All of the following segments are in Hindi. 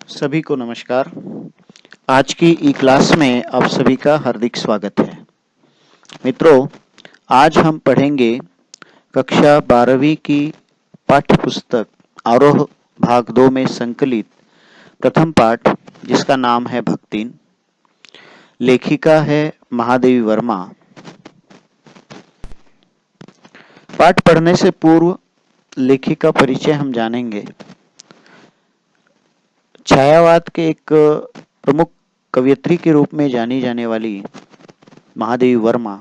सभी को नमस्कार। आज की ई क्लास में आप सभी का हार्दिक स्वागत है। मित्रों, आज हम पढ़ेंगे कक्षा 12वीं की पाठ्य पुस्तक आरोह भाग 2 में संकलित प्रथम पाठ, जिसका नाम है भक्तिन। लेखिका है महादेवी वर्मा। पाठ पढ़ने से पूर्व लेखिका परिचय हम जानेंगे। छायावाद के एक प्रमुख कवयित्री के रूप में जानी जाने वाली महादेवी वर्मा,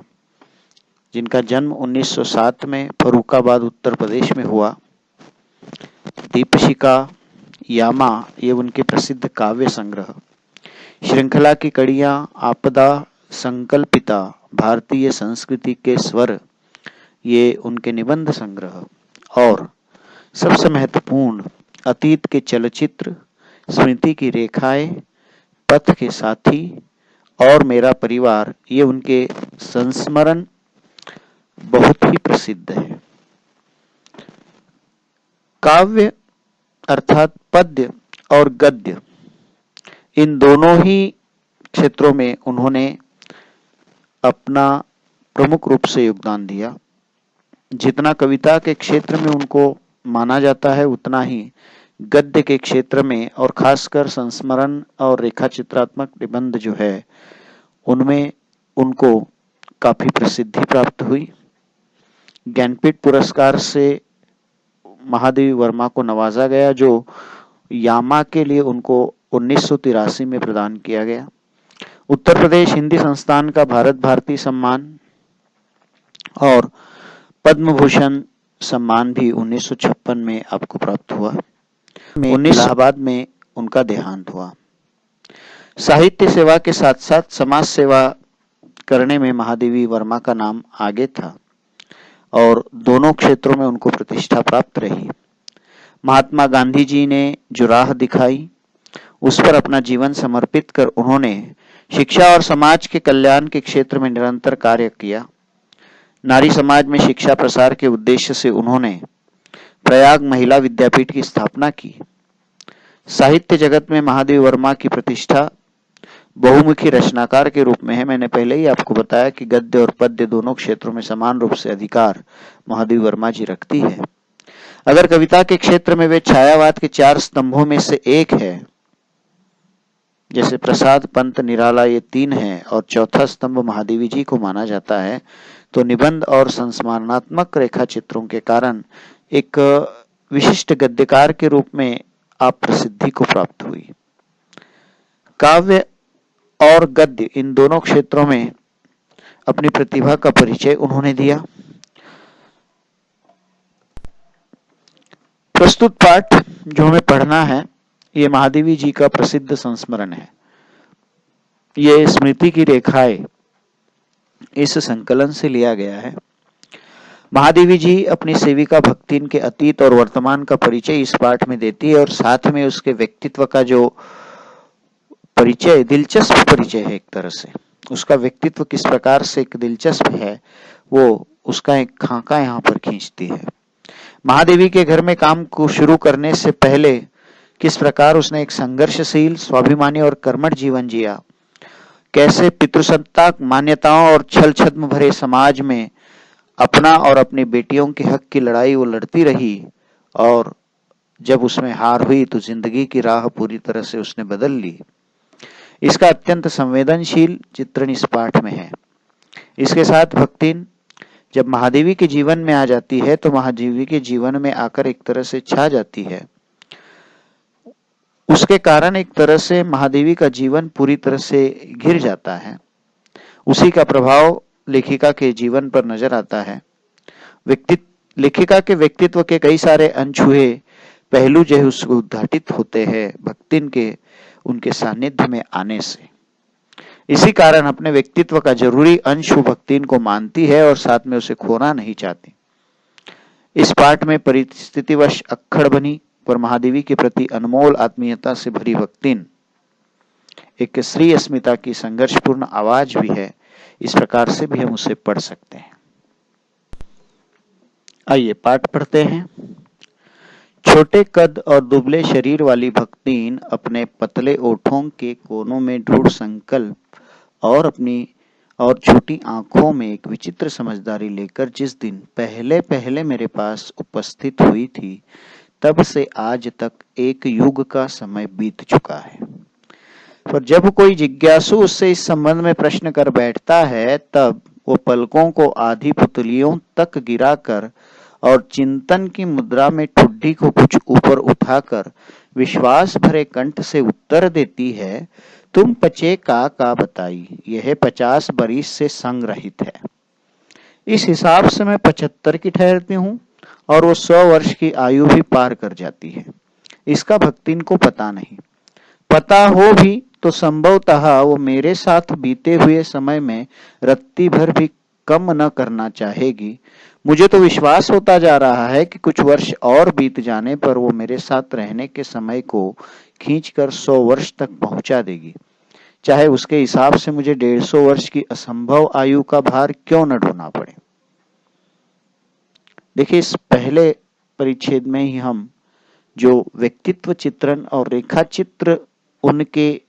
जिनका जन्म 1907 में फर्रुखाबाद उत्तर प्रदेश में हुआ। दीपशिखा, यामा ये उनके प्रसिद्ध काव्य संग्रह, श्रृंखला की कड़ियां, आपदा, संकल्पिता, भारतीय संस्कृति के स्वर ये उनके निबंध संग्रह, और सबसे महत्वपूर्ण अतीत के चलचित्र, स्मृति की रेखाएं, पथ के साथी और मेरा परिवार ये उनके संस्मरण बहुत ही प्रसिद्ध है। काव्य अर्थात पद्य और गद्य, इन दोनों ही क्षेत्रों में उन्होंने अपना प्रमुख रूप से योगदान दिया। जितना कविता के क्षेत्र में उनको माना जाता है, उतना ही गद्य के क्षेत्र में और खासकर संस्मरण और रेखा चित्रात्मक निबंध जो है, उनमें उनको काफी प्रसिद्धि प्राप्त हुई। ज्ञानपीठ पुरस्कार से महादेवी वर्मा को नवाजा गया, जो यामा के लिए उनको 1983 में प्रदान किया गया। उत्तर प्रदेश हिंदी संस्थान का भारत भारती सम्मान और पद्म भूषण सम्मान भी 1956 में आपको प्राप्त हुआ। इलाहाबाद में उनका देहांत हुआ। साहित्य सेवा के साथ साथ समाज सेवा करने में महादेवी वर्मा का नाम आगे था और दोनों क्षेत्रों में उनको प्रतिष्ठा प्राप्त रही। महात्मा गांधी जी ने जो राह दिखाई, उस पर अपना जीवन समर्पित कर उन्होंने शिक्षा और समाज के कल्याण के क्षेत्र में निरंतर कार्य किया। नारी समाज में शिक्षा प्रसार के उद्देश्य से उन्होंने प्रयाग महिला विद्यापीठ की स्थापना की। साहित्य जगत में महादेवी वर्मा की प्रतिष्ठा बहुमुखी रचनाकार के रूप में है। मैंने पहले ही आपको बताया कि गद्य और पद्य दोनों क्षेत्रों में समान रूप से अधिकार महादेवी वर्मा जी रखती है। अगर कविता के क्षेत्र में वे छायावाद के 4 स्तंभों में से एक है, जैसे प्रसाद, पंत, निराला ये 3 है, और चौथा स्तंभ महादेवी जी को माना जाता है, तो निबंध और संस्मरणात्मक रेखा चित्रों के कारण एक विशिष्ट गद्यकार के रूप में आप प्रसिद्धि को प्राप्त हुई। काव्य और गद्य इन दोनों क्षेत्रों में अपनी प्रतिभा का परिचय उन्होंने दिया। प्रस्तुत पाठ जो हमें पढ़ना है, ये महादेवी जी का प्रसिद्ध संस्मरण है। ये स्मृति की रेखाएं इस संकलन से लिया गया है। महादेवी जी अपनी सेविका भक्तिन के अतीत और वर्तमान का परिचय इस पाठ में देती है और साथ में उसके व्यक्तित्व का जो परिचय, दिलचस्प परिचय है एक तरह से, उसका व्यक्तित्व किस प्रकार से एक दिलचस्प है, वो उसका एक खाका यहाँ पर खींचती है। महादेवी के घर में काम को शुरू करने से पहले किस प्रकार उसने एक संघर्षशील, स्वाभिमानी और कर्मठ जीवन जिया, कैसे पितृसत्ताक मान्यताओं और छल छद्म भरे समाज में अपना और अपनी बेटियों के हक की लड़ाई वो लड़ती रही, और जब उसमें हार हुई तो जिंदगी की राह पूरी तरह से उसने बदल ली। इसका अत्यंत संवेदनशील चित्रण इस पाठ में है। इसके साथ भक्तिन जब महादेवी के जीवन में आ जाती है तो महादेवी के जीवन में आकर एक तरह से छा जाती है। उसके कारण एक तरह से महादेवी का जीवन पूरी तरह से घिर जाता है। उसी का प्रभाव लेखिका के जीवन पर नजर आता है। लेखिका के व्यक्तित्व के कई सारे अनछुए पहलू जो है उसको उद्घाटित होते हैं भक्तिन के उनके सानिध्य में आने से। इसी कारण अपने व्यक्तित्व का जरूरी अंश वो भक्तिन को मानती है और साथ में उसे खोना नहीं चाहती। इस पाठ में परिस्थितिवश अक्खड़ बनी पर महादेवी के प्रति अनमोल आत्मीयता से भरी भक्तिन एक स्त्री अस्मिता की संघर्षपूर्ण आवाज भी है। इस प्रकार से भी हम उसे पढ़ सकते हैं। आइए पाठ पढ़ते हैं। छोटे कद और दुबले शरीर वाली भक्तिन अपने पतले ओठों के कोनों में दृढ़ संकल्प और छोटी आंखों में एक विचित्र समझदारी लेकर जिस दिन पहले पहले मेरे पास उपस्थित हुई थी, तब से आज तक एक युग का समय बीत चुका है। पर जब कोई जिज्ञासु उससे इस संबंध में प्रश्न कर बैठता है, तब वो पलकों को आधी पुतलियों तक गिराकर और चिंतन की मुद्रा में ठुड्डी को कुछ ऊपर उठाकर विश्वास भरे कंठ से उत्तर देती है, तुम पचे का बताई, यह 50 बरिस से संग रहित है। इस हिसाब से मैं 75 की ठहरती हूँ और वो 100 वर्ष की आयु भी पार कर जाती है। इसका भक्तिन को पता नहीं। पता हो भी तो संभवतः वो मेरे साथ बीते हुए समय में रत्ती भर भी कम न करना चाहेगी। मुझे तो विश्वास होता जा रहा है कि कुछ वर्ष और बीत जाने पर वो मेरे साथ रहने के समय को खींचकर 100 वर्ष तक पहुंचा देगी, चाहे उसके हिसाब से मुझे 150 वर्ष की असंभव आयु का भार क्यों न ढोना पड़े। देखिए, इस पहले परिच्छेद में ही हम जो व्यक्तित्व चित्रण और रेखा चित्र, उनके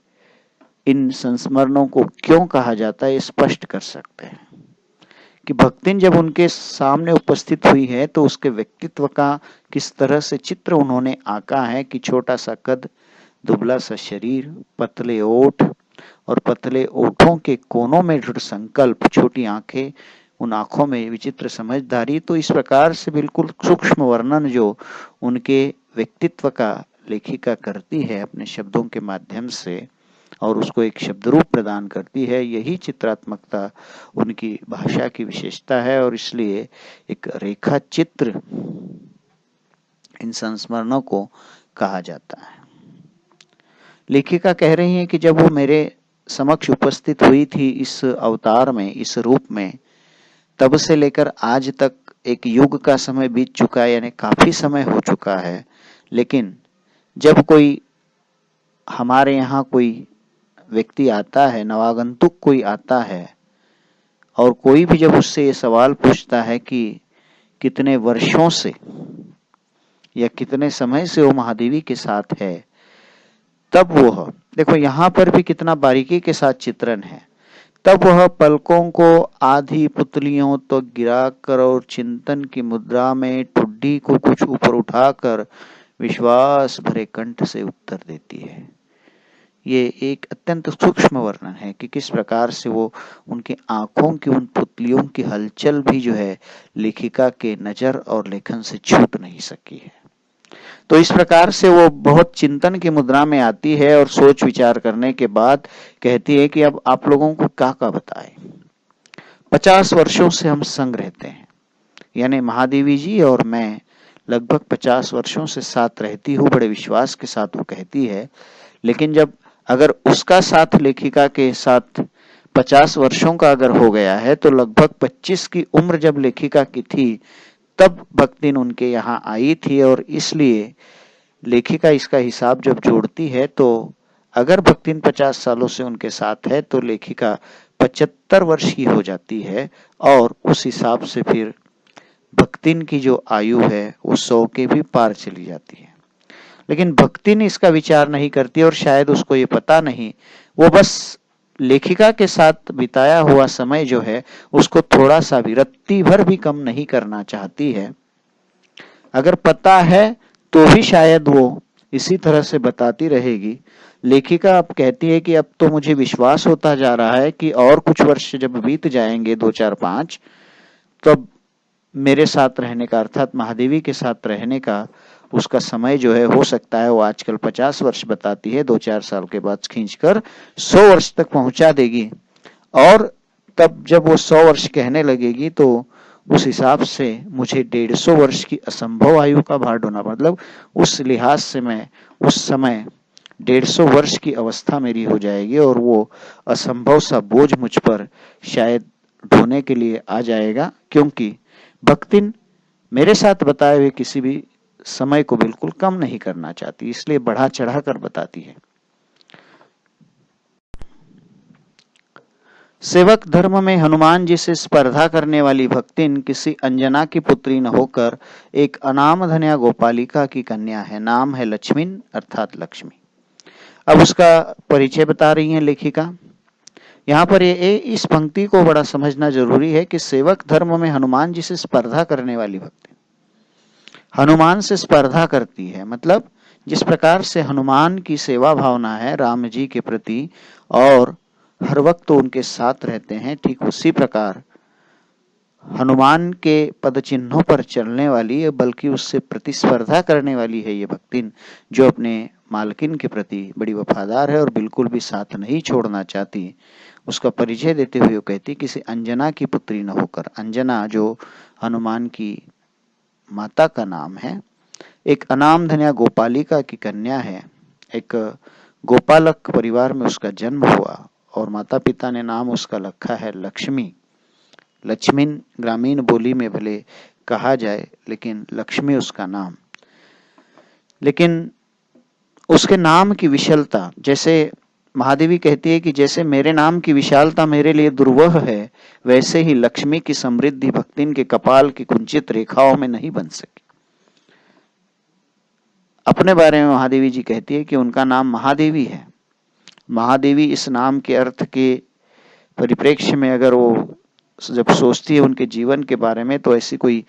इन संस्मरणों को क्यों कहा जाता है, स्पष्ट कर सकते हैं कि भक्तिन जब उनके सामने उपस्थित हुई है तो उसके व्यक्तित्व का किस तरह से चित्र उन्होंने आंका है कि छोटा सा कद, दुबला सा शरीर, पतले ओठ और पतले ओठों के कोनों में दृढ़ संकल्प, छोटी आंखें, उन आंखों में विचित्र समझदारी। तो इस प्रकार से बिल्कुल सूक्ष्म वर्णन जो उनके व्यक्तित्व का लेखिका करती है अपने शब्दों के माध्यम से और उसको एक शब्द रूप प्रदान करती है, यही चित्रात्मकता उनकी भाषा की विशेषता है और इसलिए एक रेखा चित्र इन संस्मरणों को कहा जाता है। लेखिका कह रही हैं कि जब वो मेरे समक्ष उपस्थित हुई थी इस अवतार में, इस रूप में, तब से लेकर आज तक एक युग का समय बीत चुका है, यानी काफी समय हो चुका है। लेकिन जब कोई हमारे यहाँ कोई व्यक्ति आता है, नवागंतुक कोई आता है और कोई भी जब उससे ये सवाल पूछता है कि कितने वर्षों से या कितने समय से वो महादेवी के साथ है, तब वह, देखो यहाँ पर भी कितना बारीकी के साथ चित्रण है, तब वह पलकों को आधी पुतलियों तो गिराकर और चिंतन की मुद्रा में ठुड्डी को कुछ ऊपर उठाकर विश्वास भरे कंठ से उत्तर देती है। ये एक अत्यंत सूक्ष्म वर्णन है कि किस प्रकार से वो उनकी आंखों की उन पुतलियों की हलचल भी जो है लेखिका के नजर और लेखन से छूट नहीं सकी है। तो इस प्रकार से वो बहुत चिंतन की मुद्रा में आती है और सोच विचार करने के बाद कहती है कि अब आप लोगों को क्या बताए। 50 वर्षों से हम संग रहते हैं, यानी महादेवी जी और मैं लगभग 50 वर्षों से साथ रहती हूँ, बड़े विश्वास के साथ वो कहती है। लेकिन जब अगर उसका साथ लेखिका के साथ 50 वर्षों का अगर हो गया है, तो लगभग 25 की उम्र जब लेखिका की थी तब भक्तिन उनके यहाँ आई थी और इसलिए लेखिका इसका हिसाब जब जोड़ती है तो अगर भक्तिन 50 सालों से उनके साथ है तो लेखिका 75 वर्ष की हो जाती है और उस हिसाब से फिर भक्तिन की जो आयु है वो 100 के भी पार चली जाती है। लेकिन भक्तिन इसका विचार नहीं करती और शायद उसको ये पता नहीं, वो बस लेखिका के साथ बिताया हुआ समय जो है उसको थोड़ा सा भी रत्ती भर भी कम नहीं करना चाहती है। अगर पता है तो भी शायद वो इसी तरह से बताती रहेगी। लेखिका अब कहती है कि अब तो मुझे विश्वास होता जा रहा है कि और कुछ वर्ष जब बीत जाएंगे, 2 4 5, तब मेरे साथ रहने का, अर्थात महादेवी के साथ रहने का उसका समय जो है हो सकता है वो आजकल 50 वर्ष बताती है, 2 4 साल के बाद खींचकर 100 वर्ष तक पहुंचा देगी। और तब जब वो 100 वर्ष कहने लगेगी तो उस हिसाब से मुझे 150 वर्ष की असंभव आयु का भार ढोना, मतलब उस लिहाज से मैं उस समय 150 वर्ष की अवस्था मेरी हो जाएगी और वो असंभव सा बोझ मुझ पर शायद ढोने के लिए आ जाएगा, क्योंकि भक्तिन मेरे साथ बताए हुए किसी भी समय को बिल्कुल कम नहीं करना चाहती, इसलिए बढ़ा चढ़ा कर बताती है। सेवक धर्म में हनुमान जी से स्पर्धा करने वाली भक्तिन किसी अंजना की पुत्री न होकर एक अनामधन्या गोपालिका की कन्या है। नाम है लक्ष्मीन अर्थात लक्ष्मी। अब उसका परिचय बता रही हैं लेखिका। यहाँ पर इस पंक्ति को बड़ा समझना जरूरी है कि सेवक धर्म में हनुमान जी से स्पर्धा करने वाली भक्ति हनुमान से स्पर्धा करती है, मतलब जिस प्रकार से हनुमान की सेवा भावना है राम जी के प्रति और हर वक्त तो उनके साथ रहते हैं, ठीक उसी प्रकार हनुमान के पद चिन्हों पर चलने वाली है, बल्कि उससे प्रतिस्पर्धा करने वाली है ये भक्तिन, जो अपने मालकिन के प्रति बड़ी वफादार है और बिल्कुल भी साथ नहीं छोड़ना चाहती। उसका परिचय देते हुए वो कहती किसी अंजना की पुत्री न होकर। अंजना जो हनुमान की माता का नाम है, एक अनामधन्या गोपालिका की कन्या है। एक गोपालक परिवार में उसका जन्म हुआ और माता पिता ने नाम उसका रखा है लक्ष्मी। लक्ष्मीन ग्रामीण बोली में भले कहा जाए, लेकिन लक्ष्मी उसका नाम। लेकिन उसके नाम की विशालता, जैसे महादेवी कहती है कि जैसे मेरे नाम की विशालता मेरे लिए दुर्वह है, वैसे ही लक्ष्मी की समृद्धि भक्तिन के कपाल की कुंचित रेखाओं में नहीं बन सकी। अपने बारे में महादेवी जी कहती है कि उनका नाम महादेवी है। महादेवी इस नाम के अर्थ के परिप्रेक्ष्य में अगर वो जब सोचती है उनके जीवन के बारे में, तो ऐसी कोई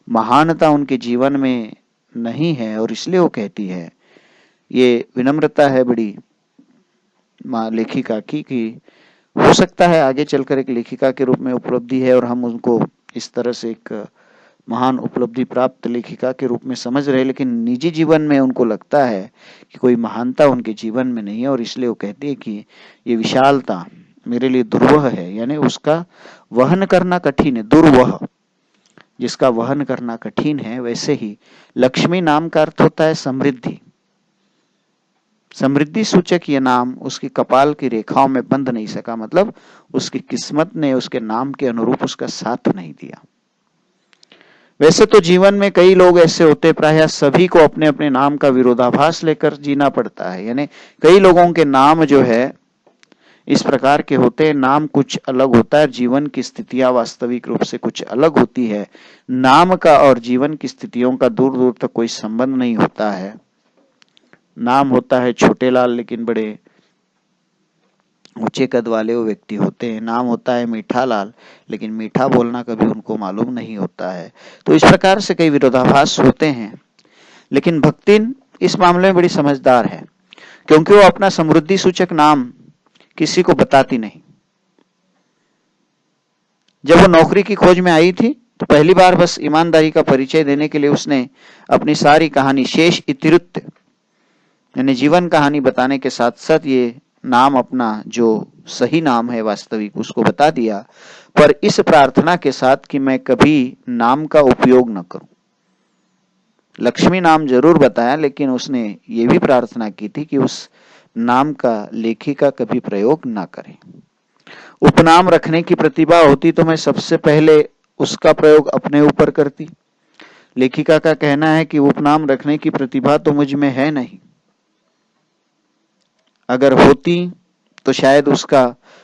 महानता उनके जीवन में नहीं है और इसलिए वो कहती है। ये विनम्रता है बड़ी माँ लेखिका की, कि हो सकता है आगे चलकर एक लेखिका के रूप में उपलब्धि है और हम उनको इस तरह से एक महान उपलब्धि प्राप्त लेखिका के रूप में समझ रहे, लेकिन निजी जीवन में उनको लगता है कि कोई महानता उनके जीवन में नहीं है और इसलिए वो कहती है कि ये विशालता मेरे लिए दुर्वह है, यानी उसका वहन करना कठिन है। दुर्वह, जिसका वहन करना कठिन है, वैसे ही लक्ष्मी नाम का अर्थ होता है समृद्धि। समृद्धि सूचक ये नाम उसकी कपाल की रेखाओं में बंध नहीं सका, मतलब उसकी किस्मत ने उसके नाम के अनुरूप उसका साथ नहीं दिया। वैसे तो जीवन में कई लोग ऐसे होते, प्रायः सभी को अपने अपने नाम का विरोधाभास लेकर जीना पड़ता है। यानी कई लोगों के नाम जो है इस प्रकार के होते हैं, नाम कुछ अलग होता है, जीवन की स्थितियां वास्तविक रूप से कुछ अलग होती है। नाम का और जीवन की स्थितियों का दूर दूर तक कोई संबंध नहीं होता है। नाम होता है छोटे लाल, लेकिन बड़े ऊंचे कद वाले वो व्यक्ति होते हैं। नाम होता है मीठा लाल, लेकिन मीठा बोलना कभी उनको मालूम नहीं होता है। तो इस प्रकार से कई विरोधाभास होते हैं, लेकिन भक्तिन इस मामले में बड़ी समझदार है, क्योंकि वो अपना समृद्धि सूचक नाम किसी को बताती नहीं। जब वो नौकरी की खोज में आई थी तो पहली बार बस ईमानदारी का परिचय देने के लिए उसने अपनी सारी कहानी शेष इतिवृत्त यानी जीवन कहानी बताने के साथ साथ ये नाम, अपना जो सही नाम है वास्तविक, उसको बता दिया, पर इस प्रार्थना के साथ कि मैं कभी नाम का उपयोग न करूं। लक्ष्मी नाम जरूर बताया, लेकिन उसने ये भी प्रार्थना की थी कि उस नाम का लेखिका कभी प्रयोग ना करे। उपनाम रखने की प्रतिभा होती तो मैं सबसे पहले उसका प्रयोग अपने ऊपर करती। लेखिका का कहना है कि उपनाम रखने की प्रतिभा तो मुझ में है नहीं, अगर होती तो शायद उसका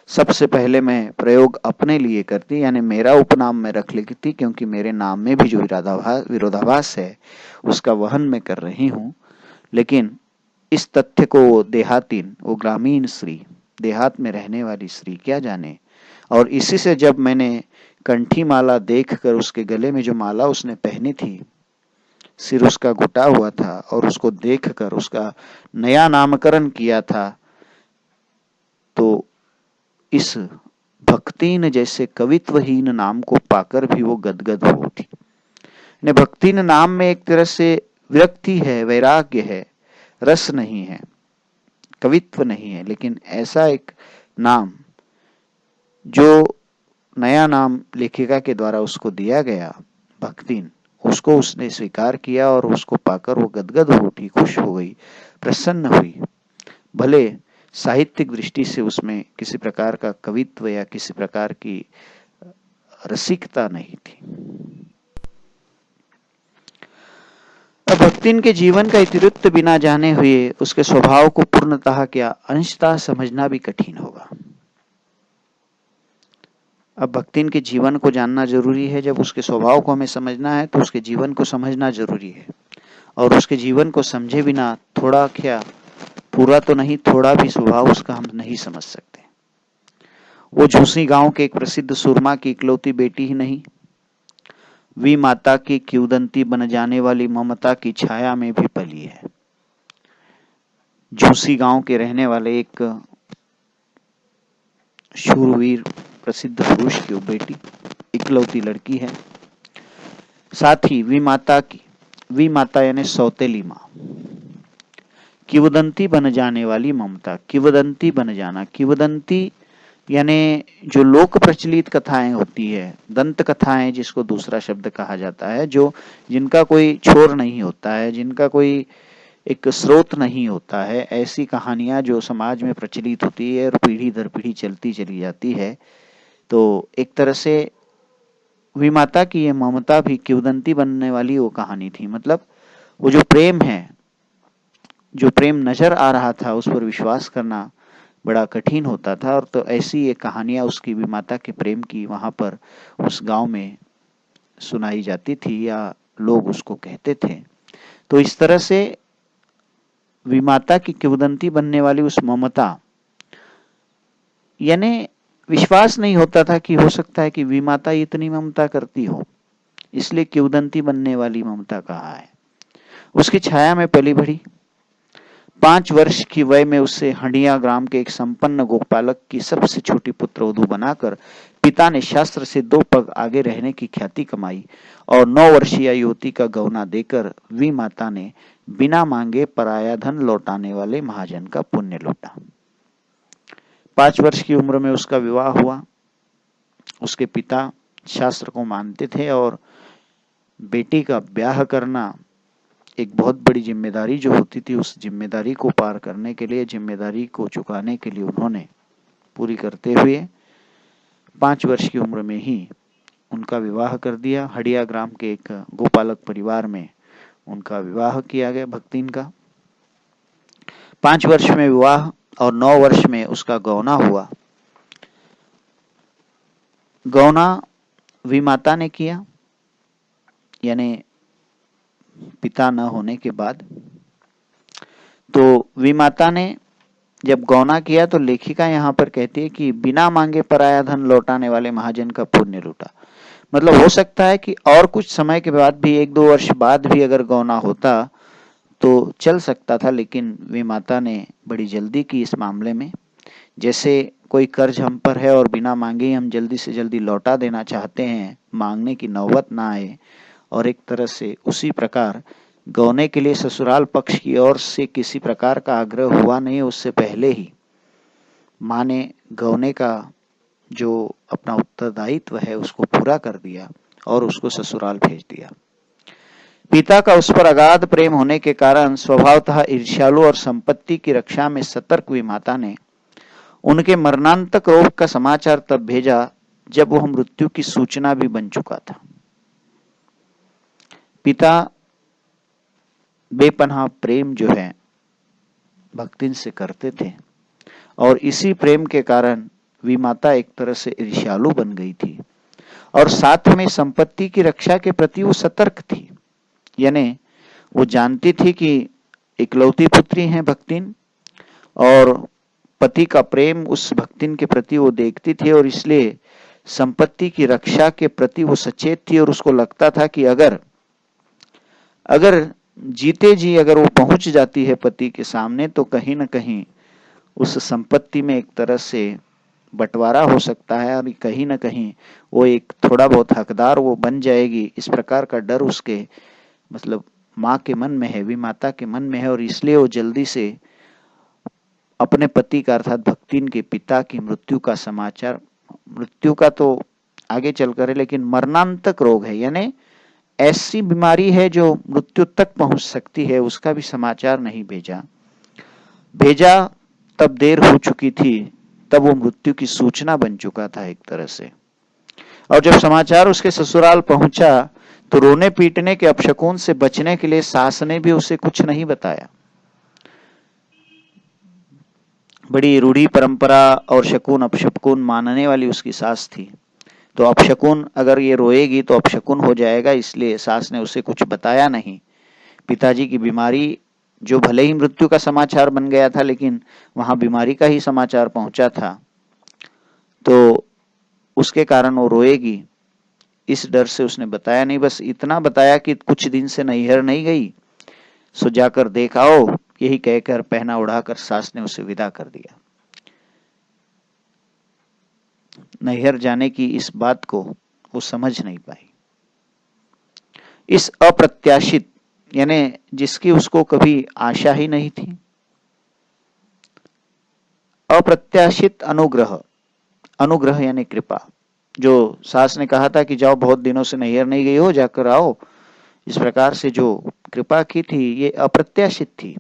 सबसे पहले मैं प्रयोग अपने लिए करती, यानी मेरा उपनाम मैं रख लेती, क्योंकि मेरे नाम में भी जो विरोधाभास है उसका वहन मैं कर रही हूं। लेकिन इस तथ्य को देहातीन, वो ग्रामीण स्त्री, देहात में रहने वाली स्त्री क्या जाने। और इसी से जब मैंने कंठी माला देखकर, उसके गले में जो माला उसने पहनी थी, सिर उसका घुटा हुआ था, और उसको देखकर उसका नया नामकरण किया था, तो इस भक्तिन जैसे कवित्वहीन नाम को पाकर भी वो गदगद हो उठी। भक्तिन नाम में एक तरह से विरक्ति है, वैराग्य है, रस नहीं है, कवित्व नहीं है। लेकिन ऐसा एक नाम, जो नया नाम लेखिका के द्वारा उसको दिया गया भक्तिन, उसको उसने स्वीकार किया और उसको पाकर वो गदगद हो उठी, खुश हो गई, प्रसन्न हुई। भले साहित्यिक दृष्टि से उसमें किसी प्रकार का कवित्व या किसी प्रकार की रसिकता नहीं थी। अब भक्तिन के जीवन का इतिवृत्त बिना जाने हुए उसके स्वभाव को पूर्णतः क्या अंशतः समझना भी कठिन होगा। अब भक्तिन के जीवन को जानना जरूरी है। जब उसके स्वभाव को हमें समझना है तो उसके जीवन को समझना जरूरी है, और उसके जीवन को समझे बिना थोड़ा क्या, पूरा तो नहीं, थोड़ा भी स्वभाव उसका हम नहीं समझ सकते। वो झूसी गांव के एक प्रसिद्ध सुरमा की इकलौती बेटी ही नहीं, वी माता की किंवदंती बन जाने वाली ममता की छाया में भी पली है। झूसी गांव के रहने वाले एक शूरवीर प्रसिद्ध पुरुष की वो बेटी इकलौती लड़की है। साथ ही वी माता यानी सौतेली माँ, किंवदंती बन जाने वाली ममता, किंवदंती बन जाना, किंवदंती यानी जो लोक प्रचलित कथाएं होती है, दंत कथाएं जिसको दूसरा शब्द कहा जाता है, जो जिनका कोई छोर नहीं होता है, जिनका कोई एक स्रोत नहीं होता है, ऐसी कहानियां जो समाज में प्रचलित होती है और पीढ़ी दर पीढ़ी चलती चली जाती है। तो एक तरह से विमाता की ये ममता भी किंवदंती बनने वाली वो कहानी थी। मतलब वो जो प्रेम है, जो प्रेम नजर आ रहा था, उस पर विश्वास करना बड़ा कठिन होता था। और तो ऐसी ये कहानियां उसकी विमाता के प्रेम की वहां पर उस गांव में सुनाई जाती थी या लोग उसको कहते थे। तो इस तरह से विमाता की किंवदंती बनने वाली उस ममता, यानी विश्वास नहीं होता था कि हो सकता है कि विमाता इतनी ममता करती हो, इसलिए किंवदंती बनने वाली ममता कहा है। उसकी छाया में पली बढ़ी। 5 वर्ष की वय में उसे हंडिया ग्राम के एक संपन्न गोपालक की सबसे छोटी पुत्रवधू बनाकर पिता ने शास्त्र से 2 पग आगे रहने की ख्याति कमाई और 9 वर्षीय युवती का गौना देकर वी माता ने बिना मांगे पराया धन लौटाने वाले महाजन का पुण्य लौटा। 5 वर्ष की उम्र में उसका विवाह हुआ। उसके पिता शास्त्र को मानते थे और बेटी का ब्याह करना एक बहुत बड़ी जिम्मेदारी जो होती थी, उस जिम्मेदारी को पार करने के लिए, जिम्मेदारी को चुकाने के लिए उन्होंने पूरी करते हुए 5 वर्ष की उम्र में ही उनका विवाह कर दिया। हडिया ग्राम के एक गोपालक परिवार में उनका विवाह किया गया भक्तिन का। 5 वर्ष में विवाह और 9 वर्ष में उसका गौना हुआ। गौना विमाता ने किया, यानी पिता न होने के बाद। तो विमाता ने जब गौना किया तो लेखिका यहाँ पर कहती है कि बिना मांगे पराया धन लौटाने वाले महाजन का पुण्य लूटा। मतलब हो सकता है कि और कुछ समय के बाद भी, 1-2 वर्ष बाद भी अगर गौना होता तो चल सकता था, लेकिन विमाता ने बड़ी जल्दी की इस मामले में। जैसे कोई कर्ज हम पर है और बिना मांगे ही हम जल्दी से जल्दी लौटा देना चाहते हैं, मांगने की नौबत ना आए, और एक तरह से उसी प्रकार गौने के लिए ससुराल पक्ष की ओर से किसी प्रकार का आग्रह हुआ नहीं, उससे पहले ही माँ ने गौने का जो अपना उत्तरदायित्व है उसको पूरा कर दिया और उसको ससुराल भेज दिया। पिता का उस पर अगाध प्रेम होने के कारण स्वभावतः ईर्ष्यालु और संपत्ति की रक्षा में सतर्क हुई माता ने उनके मरणांतक रोग का समाचार तब भेजा जब वह मृत्यु की सूचना भी बन चुका था। पिता बेपनाह प्रेम जो है भक्तिन से करते थे और इसी प्रेम के कारण विमाता एक तरह से ईर्ष्यालु बन गई थी और साथ में संपत्ति की रक्षा के प्रति वो सतर्क थी। यानी वो जानती थी कि इकलौती पुत्री हैं भक्तिन और पति का प्रेम उस भक्तिन के प्रति वो देखती थी और इसलिए संपत्ति की रक्षा के प्रति वो सचेत थी और उसको लगता था कि अगर जीते जी अगर वो पहुंच जाती है पति के सामने तो कहीं न कहीं उस संपत्ति में एक तरह से बंटवारा हो सकता है और कहीं न कहीं वो एक थोड़ा बहुत हकदार वो बन जाएगी। इस प्रकार का डर उसके मतलब माँ के मन में है, विमाता के मन में है और इसलिए वो जल्दी से अपने पति का अर्थात भक्तिन के पिता की मृत्यु का समाचार, मृत्यु का तो आगे चलकर है लेकिन मरणांतक रोग है, यानी ऐसी बीमारी है जो मृत्यु तक पहुंच सकती है, उसका भी समाचार नहीं भेजा तब देर हो चुकी थी, तब वो मृत्यु की सूचना बन चुका था एक तरह से। और जब समाचार उसके ससुराल पहुंचा तो रोने पीटने के अपशकुन से बचने के लिए सास ने भी उसे कुछ नहीं बताया। बड़ी रूढ़ी परंपरा और शकुन अपशकुन मानने वाली उसकी सास थी। तो अपशकुन, अगर ये रोएगी तो अपशकुन हो जाएगा, इसलिए सास ने उसे कुछ बताया नहीं। पिताजी की बीमारी, जो भले ही मृत्यु का समाचार बन गया था, लेकिन वहां बीमारी का ही समाचार पहुंचा था, तो उसके कारण वो रोएगी, इस डर से उसने बताया नहीं। बस इतना बताया कि कुछ दिन से नैहर नहीं गई, सो जाकर देख आओ, यही कहकर पहना उड़ाकर सास ने उसे विदा कर दिया। नैहर जाने की इस बात को वो समझ नहीं पाई। इस अप्रत्याशित, यानी जिसकी उसको कभी आशा ही नहीं थी, अप्रत्याशित अनुग्रह, अनुग्रह यानी कृपा, जो सास ने कहा था कि जाओ, बहुत दिनों से नैहर नहीं गई हो, जाकर आओ, इस प्रकार से जो कृपा की थी, ये अप्रत्याशित थी।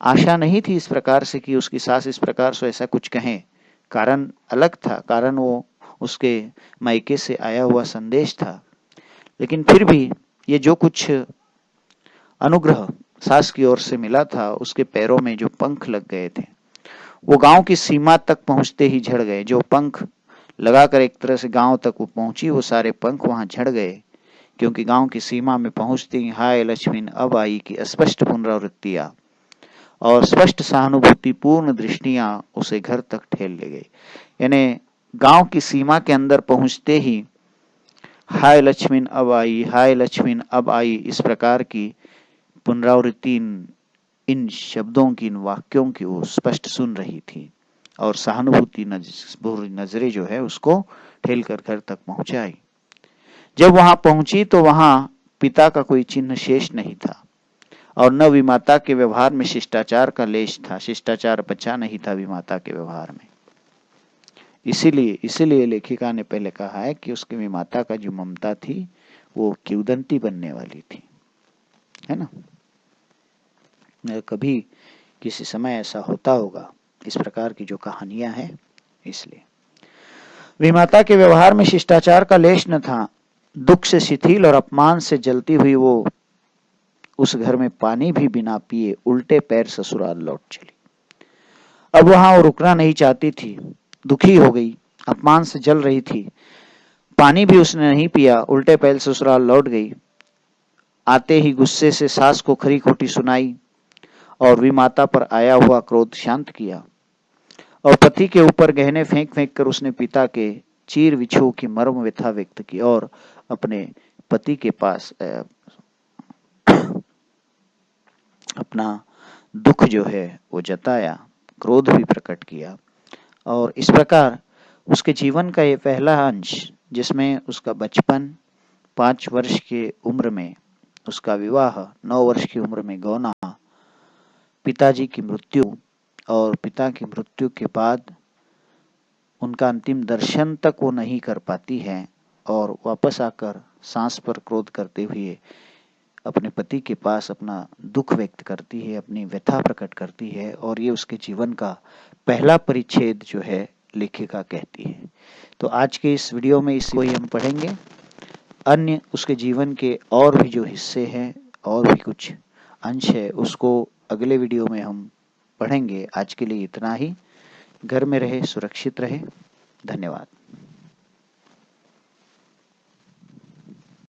आशा नहीं थी इस प्रकार से कि उसकी सास इस प्रकार से ऐसा कुछ कहें। कारण अलग था, कारण वो उसके मायके से आया हुआ संदेश था। लेकिन फिर भी ये जो कुछ अनुग्रह सास की ओर से मिला था, उसके पैरों में जो पंख लग गए थे, वो गांव की सीमा तक पहुंचते ही झड़ गए। जो पंख लगाकर एक तरह से गांव तक वो पहुंची, वो सारे पंख वहां झड़ गए, क्योंकि गांव की सीमा में पहुंचती ही हाय लक्ष्मी अब आई की स्पष्ट पुनरावृत्तियां और स्पष्ट सहानुभूतिपूर्ण दृष्टियां उसे घर तक ठेल ले गई। यानी गांव की सीमा के अंदर पहुंचते ही हाय लक्ष्मी अब आई, हाय लक्ष्मी अब आई, इस प्रकार की पुनरावृत्ति इन शब्दों की, इन वाक्यों की वो स्पष्ट सुन रही थी, और सहानुभूति नजरें जो है उसको ठेल कर घर तक पहुंचाई। जब वहां पहुंची तो वहां पिता का कोई चिन्ह शेष नहीं था, और न विमाता के व्यवहार में शिष्टाचार का लेश था। शिष्टाचार बचा नहीं था विमाता के व्यवहार में। इसीलिए लेखिका ने पहले कहा है कि उसके विमाता का जो ममता थी वो किंवदंती बनने वाली थी, है ना। कभी किसी समय ऐसा होता होगा, इस प्रकार की जो कहानियां हैं। इसलिए विमाता के व्यवहार में शिष्टाचार का लेश न था। दुख से शिथिल और अपमान से जलती हुई वो उस घर में पानी भी बिना पिए उल्टे पैर ससुराल लौट चली। अब वहां वो रुकना नहीं चाहती थी, दुखी हो गई, अपमान से जल रही थी, पानी भी उसने नहीं पिया, उल्टे पैर ससुराल लौट गई। आते ही गुस्से से सास को खरी खोटी सुनाई और विमाता पर आया हुआ क्रोध शांत किया, और पति के ऊपर गहने फेंक फेंक कर उसने पिता के चीर विछोह की मर्म व्यथा व्यक्त की और अपने पति के पास अपना दुख जो है वो जताया, क्रोध भी प्रकट किया। और इस प्रकार उसके जीवन का ये पहला अंश, जिसमें उसका बचपन, 5 वर्ष की उम्र में उसका विवाह, 9 वर्ष की उम्र में गौना, पिताजी की मृत्यु, और पिता की मृत्यु के बाद उनका अंतिम दर्शन तक वो नहीं कर पाती है, और वापस आकर सांस पर क्रोध करते हुए अपने पति के पास अपना दुख व्यक्त करती है, अपनी व्यथा प्रकट करती है, और ये उसके जीवन का पहला परिच्छेद जो है लेखिका कहती है। तो आज के इस वीडियो में इसको ही हम पढ़ेंगे। अन्य उसके जीवन के और भी जो हिस्से हैं और भी कुछ अंश है, उसको अगले वीडियो में हम पढ़ेंगे। आज के लिए इतना ही। घर में रहे, सुरक्षित रहे। धन्यवाद।